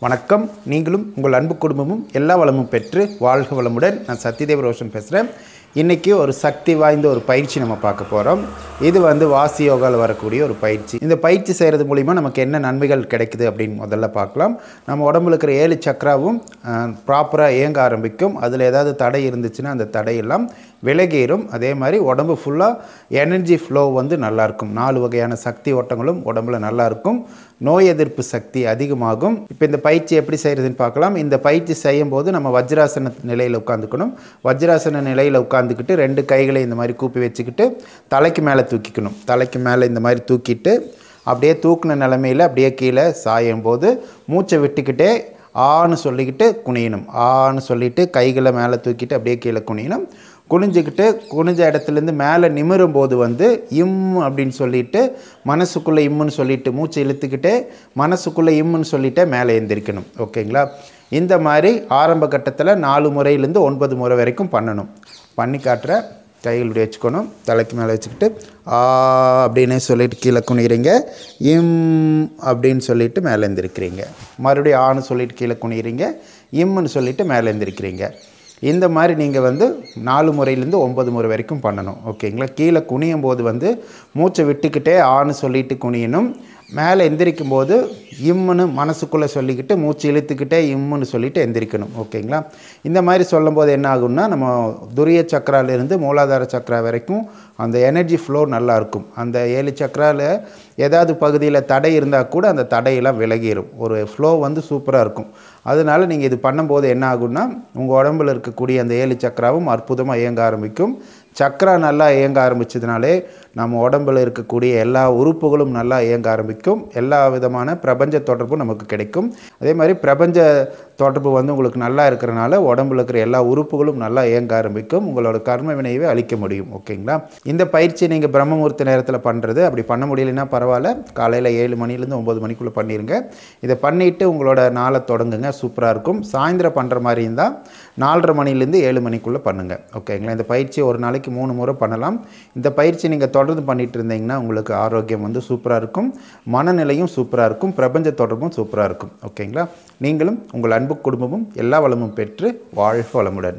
வணக்கம். நீங்களும் உங்கள் அன்பு குடும்பமும் எல்லா வளமும் பெற்று வாழ்க வளமுடன். நான் சத்யதேவ ரோஷன் பேசுகிறேன். இன்றைக்கி ஒரு சக்தி வாய்ந்த ஒரு பயிற்சி நம்ம பார்க்க போகிறோம். இது வாசி யோகாவில் வரக்கூடிய ஒரு பயிற்சி. இந்த பயிற்சி செய்கிறது மூலிமா நமக்கு என்ன நன்மைகள் கிடைக்குது அப்படின்னு முதல்ல பார்க்கலாம். நம்ம உடம்புல இருக்கிற 7 சக்கராவும் ப்ராப்பராக இயங்க ஆரம்பிக்கும். அதில் ஏதாவது தடை இருந்துச்சுன்னா அந்த தடையெல்லாம் விலகிடும். அதே மாதிரி உடம்பு ஃபுல்லாக எனர்ஜி ஃப்ளோ நல்லாயிருக்கும். 4 வகையான சக்தி ஓட்டங்களும் உடம்புல நல்லாயிருக்கும். நோய் எதிர்ப்பு சக்தி அதிகமாகும். இப்போ இந்த பயிற்சி எப்படி செய்கிறதுன்னு பார்க்கலாம். இந்த பயிற்சி செய்யும் போது நம்ம வஜ்ராசன நிலையில் உட்காந்துக்கணும். வஜ்ராசன நிலையில் உட்காந்துக்கிட்டு 2 கைகளை இந்த மாதிரி கூப்பி வச்சுக்கிட்டு தலைக்கு மேலே தூக்கிக்கணும். தலைக்கு மேலே இந்த மாதிரி தூக்கிட்டு அப்படியே தூக்கின நிலைமையில் அப்படியே கீழே சாயும் போது மூச்சை விட்டுக்கிட்டே ஆன்னு சொல்லிக்கிட்டு குனியணும். ஆன்னு சொல்லிவிட்டு கைகளை மேலே தூக்கிட்டு அப்படியே கீழே குனியணும். குனிஞ்சிக்கிட்டு குனிஞ்ச இடத்துலேருந்து மேலே நிமிரும் போது இம் அப்படின்னு சொல்லிட்டு மனசுக்குள்ளே இம்முன்னு சொல்லிட்டு மூச்சை இழுத்துக்கிட்டே மனசுக்குள்ளே இம்முன்னு சொல்லிட்டே மேலே எழுந்திரிக்கணும். ஓகேங்களா? இந்த மாதிரி ஆரம்ப கட்டத்தில் 4 முறையிலேருந்து 9 முறை வரைக்கும் பண்ணணும். பண்ணி காட்டுற கைகள் இப்படி வச்சுக்கணும். தலைக்கு மேலே வச்சுக்கிட்டு அப்படின்னு சொல்லிட்டு கீழே குனிகிறீங்க. இம் அப்படின்னு சொல்லிட்டு மேலே எழுந்திருக்கிறீங்க. மறுபடியும் ஆன்னு சொல்லிட்டு கீழே குனிகிறீங்க. இம்முன்னு சொல்லிட்டு மேலே எழுந்திருக்கிறீங்க. இந்த மாதிரி நீங்கள் 4 முறையிலேருந்து 9 முறை வரைக்கும் பண்ணணும். ஓகேங்களா? கீழே குனியும் போது மூச்சை விட்டுக்கிட்டே ஆன்னு சொல்லிட்டு குனியணும். மேலே எந்திரிக்கும் போது இம்முன்னு மனசுக்குள்ளே சொல்லிக்கிட்டு மூச்சு இழுத்துக்கிட்டே இம்முன்னு சொல்லிட்டு எந்திரிக்கணும். ஓகேங்களா? இந்த மாதிரி சொல்லும்போது என்ன ஆகும்னா, நம்ம துரிய சக்கராலேருந்து மூலாதார சக்கரா வரைக்கும் அந்த எனர்ஜி ஃப்ளோ நல்லாயிருக்கும். அந்த 7 சக்கராவில் ஏதாவது பகுதியில் தடை இருந்தால் கூட அந்த தடையெல்லாம் விலகிடும். ஒரு ஃப்ளோ சூப்பராக இருக்கும். அதனால் நீங்கள் இது பண்ணும்போது என்ன ஆகும்னா, உங்கள் உடம்பில் இருக்கக்கூடிய அந்த 7 சக்கராவும் அற்புதமாக இயங்க ஆரம்பிக்கும். சக்கரா நல்லா இயங்க ஆரம்பித்ததுனாலே நம்ம உடம்பில் இருக்கக்கூடிய எல்லா உறுப்புகளும் நல்லா இயங்க ஆரம்பிக்கும். எல்லா விதமான பிரபஞ்ச தொடர்பும் நமக்கு கிடைக்கும். அதே மாதிரி பிரபஞ்ச தொடர்பு உங்களுக்கு நல்லா இருக்கிறனால உடம்புல இருக்கிற எல்லா உறுப்புகளும் நல்லா இயங்க ஆரம்பிக்கும். உங்களோட கர்ம வினையவே அழிக்க முடியும். ஓகேங்களா? இந்த பயிற்சியை நீங்கள் பிரம்மமுகூர்த்த நேரத்தில் பண்ணுறது. அப்படி பண்ண முடியலைன்னா பரவாயில்ல, காலையில் 7 மணிலேருந்து 9 மணிக்குள்ளே பண்ணிடுங்க. இதை பண்ணிவிட்டு உங்களோட நாளை தொடங்குங்க. சூப்பராக இருக்கும். சாயந்தரம் பண்ணுற மாதிரி இருந்தால் 4:30 மணிலேருந்து 7 மணிக்குள்ளே பண்ணுங்கள். ஓகேங்களா? இந்த பயிற்சி ஒரு நாளைக்கு 3 முறை பண்ணலாம். இந்த பயிற்சி நீங்கள் தொடர்ந்து பண்ணிட்டு இருந்தீங்கன்னா உங்களுக்கு ஆரோக்கியம் சூப்பராக இருக்கும். மனநிலையும் சூப்பராக இருக்கும். பிரபஞ்ச தொடர்பும் சூப்பராக இருக்கும். ஓகேங்களா? நீங்களும் உங்கள் அன்பு குடும்பமும் எல்லா வளமும் பெற்று வாழ்க வளமுடன்.